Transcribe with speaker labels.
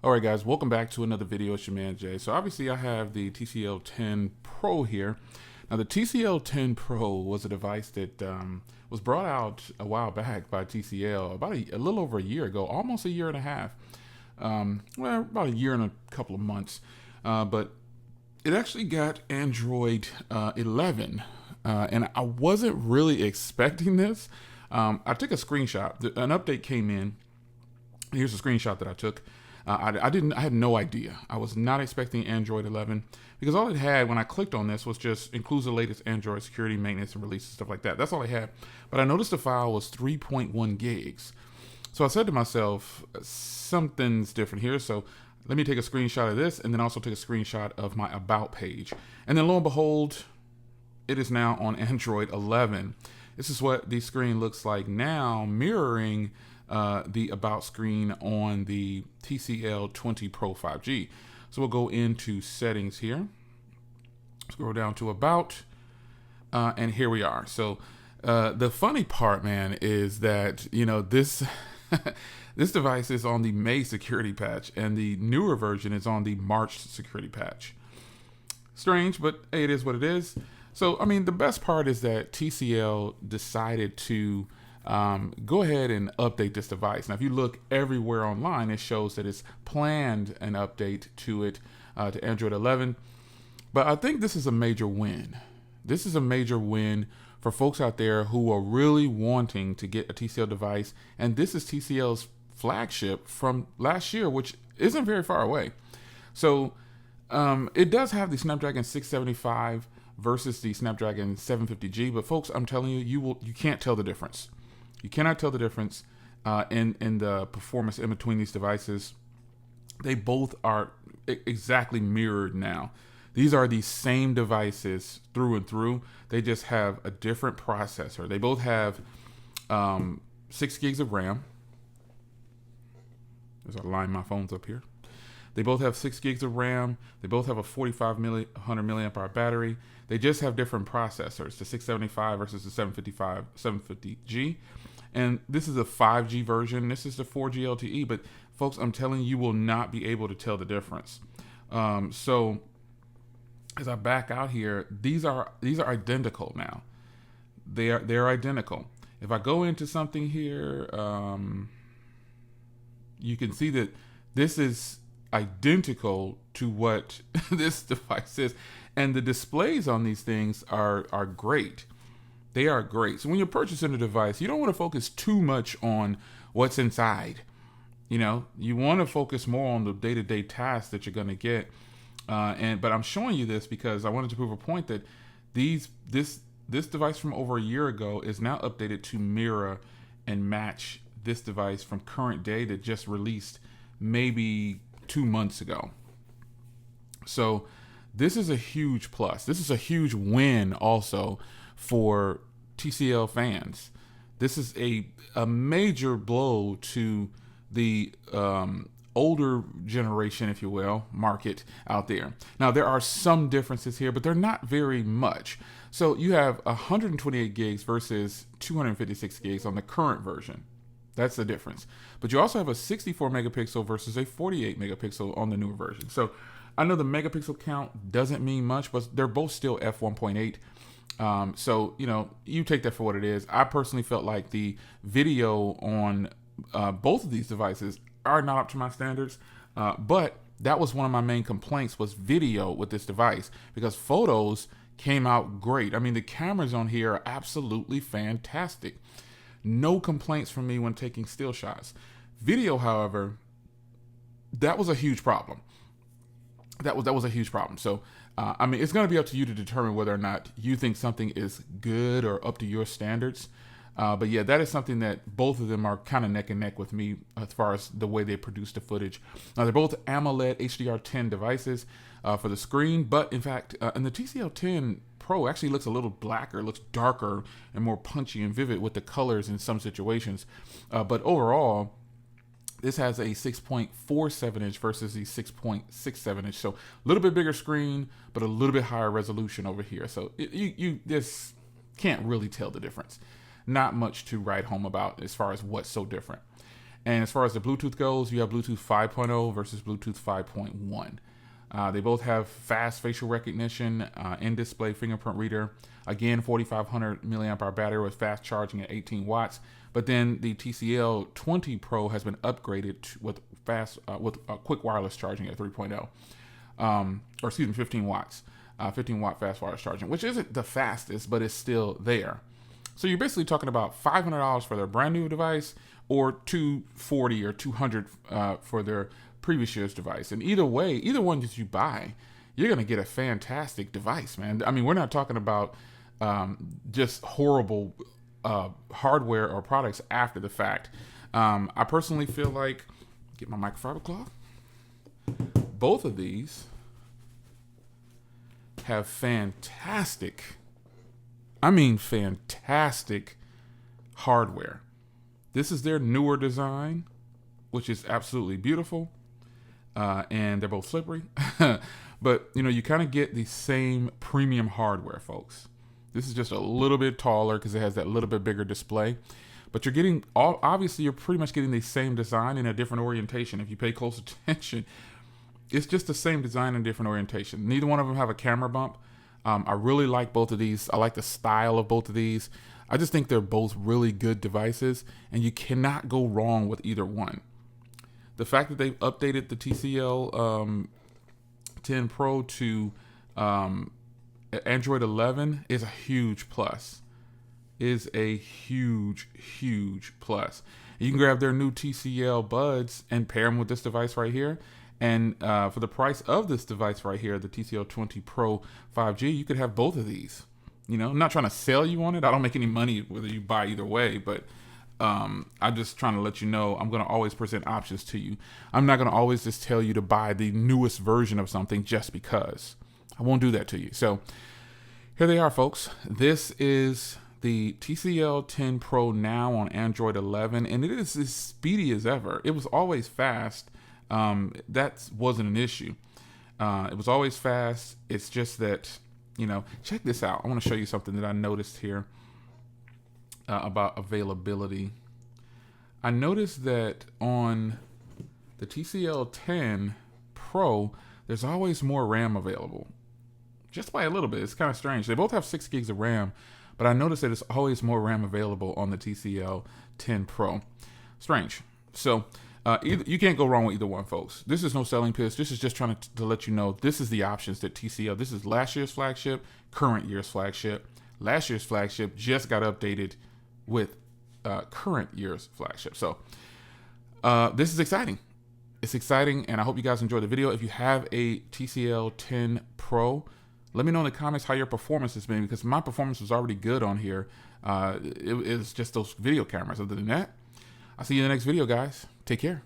Speaker 1: All right, guys, welcome back to another video. It's your man Jay. So obviously I have the TCL 10 Pro here. Now the TCL 10 Pro was a device that was brought out a while back by TCL about a little over a year ago, almost a year and a half. Well, about a year and a couple of months. But it actually got Android 11, and I wasn't really expecting this. I took a screenshot. An update came in. Here's a screenshot that I took. I had no idea. I was not expecting Android 11 because all it had when I clicked on this was just includes the latest Android security, maintenance, and release and stuff like that. That's all I had. But I noticed the file was 3.1 gigs. So I said to myself, something's different here. So let me take a screenshot of this and then also take a screenshot of my About page. And then lo and behold, it is now on Android 11. This is what the screen looks like now, mirroring the About screen on the TCL 20 Pro 5G. So we'll go into settings here, scroll down to About, and here we are. So the funny part, man, is that, you know, this this device is on the May security patch and the newer version is on the March security patch. Strange, but hey, it is what it is. So, I mean, the best part is that TCL decided to go ahead and update this device. Now, if you look everywhere online, it shows that it's planned an update to it, to Android 11. But I think this is a major win. This is a major win for folks out there who are really wanting to get a TCL device. And this is TCL's flagship from last year, which isn't very far away. So it does have the Snapdragon 675 versus the Snapdragon 750G. But folks, I'm telling you, you can't tell the difference. You cannot tell the difference in the performance in between these devices. They both are exactly mirrored now. These are the same devices through and through. They just have a different processor. They both have 6 gigs of RAM. As I line my phones up here. They both have 6 gigs of RAM. They both have a 4,500 milliamp hour battery. They just have different processors, the 675 versus the 750G. And this is a 5G version. This is the 4G LTE. But folks, I'm telling you, you will not be able to tell the difference. So as I back out here, these are identical now. They're identical. If I go into something here, you can see that this is identical to what this device is, and the displays on these things are great. They are great. So when you're purchasing a device, you don't want to focus too much on what's inside. You know, you want to focus more on the day-to-day tasks that you're going to get. But I'm showing you this because I wanted to prove a point that this device from over a year ago is now updated to mirror and match this device from current day that just released maybe 2 months ago. So this is a huge plus. This is a huge win also for TCL fans. This is a major blow to the older generation, if you will, market out there. Now, there are some differences here, but they're not very much. So you have 128 gigs versus 256 gigs on the current version. That's the difference. But you also have a 64 megapixel versus a 48 megapixel on the newer version. So I know the megapixel count doesn't mean much, but they're both still f1.8. So, you know, you take that for what it is. I personally felt like the video on both of these devices are not up to my standards. But that was one of my main complaints was video with this device because photos came out great. I mean, the cameras on here are absolutely fantastic. No complaints from me when taking still shots. Video, however, that was a huge problem. That was a huge problem. So, I mean, it's going to be up to you to determine whether or not you think something is good or up to your standards. But yeah, that is something that both of them are kind of neck and neck with me as far as the way they produce the footage. Now, they're both AMOLED HDR10 devices for the screen, but in fact, in the TCL 10 Pro actually looks a little blacker, looks darker and more punchy and vivid with the colors in some situations. But overall, this has a 6.47 inch versus the 6.67 inch. So a little bit bigger screen, but a little bit higher resolution over here. So you just can't really tell the difference. Not much to write home about as far as what's so different. And as far as the Bluetooth goes, you have Bluetooth 5.0 versus Bluetooth 5.1. They both have fast facial recognition, in-display fingerprint reader. Again, 4,500 milliamp hour battery with fast charging at 18 watts. But then the TCL 20 Pro has been upgraded with quick wireless charging at 3.0, or excuse me, 15 watts, 15 watt fast wireless charging, which isn't the fastest, but it's still there. So you're basically talking about $500 for their brand new device, or $240 or $200 for their previous year's device. And either way, either one that you buy, you're going to get a fantastic device, man. I mean, we're not talking about just horrible hardware or products after the fact. I personally feel like, get my microfiber cloth, both of these have fantastic, I mean fantastic hardware. This is their newer design, which is absolutely beautiful. And they're both slippery. But, you know, you kind of get the same premium hardware, folks. This is just a little bit taller because it has that little bit bigger display. But you're getting, obviously, you're pretty much getting the same design in a different orientation. If you pay close attention, it's just the same design in different orientation. Neither one of them have a camera bump. I really like both of these. I like the style of both of these. I just think they're both really good devices, and you cannot go wrong with either one. The fact that they've updated the TCL 10 Pro to Android 11 is a huge plus. Is a huge, huge plus. You can grab their new TCL buds and pair them with this device right here. And for the price of this device right here, the TCL 20 Pro 5G, you could have both of these. You know, I'm not trying to sell you on it. I don't make any money whether you buy either way, but I'm just trying to let you know I'm going to always present options to you. I'm not going to always just tell you to buy the newest version of something just because. I won't do that to you. So here they are, folks. This is the TCL 10 Pro now on Android 11, and it is as speedy as ever. It was always fast. That wasn't an issue. It was always fast. It's just that, you know, check this out. I want to show you something that I noticed here about availability. I noticed that on the TCL 10 Pro, there's always more RAM available. Just by a little bit. It's kind of strange. They both have 6 gigs of RAM, but I noticed that there's always more RAM available on the TCL 10 Pro. Strange. So you can't go wrong with either one, folks. This is no selling pitch. This is just trying to let you know this is the options that TCL. This is last year's flagship, current year's flagship. Last year's flagship just got updated with current year's flagship. So this is exciting. It's exciting, and I hope you guys enjoyed the video. If you have a TCL 10 Pro, let me know in the comments how your performance has been, because my performance was already good on here. It's just those video cameras. Other than that, I'll see you in the next video, guys. Take care.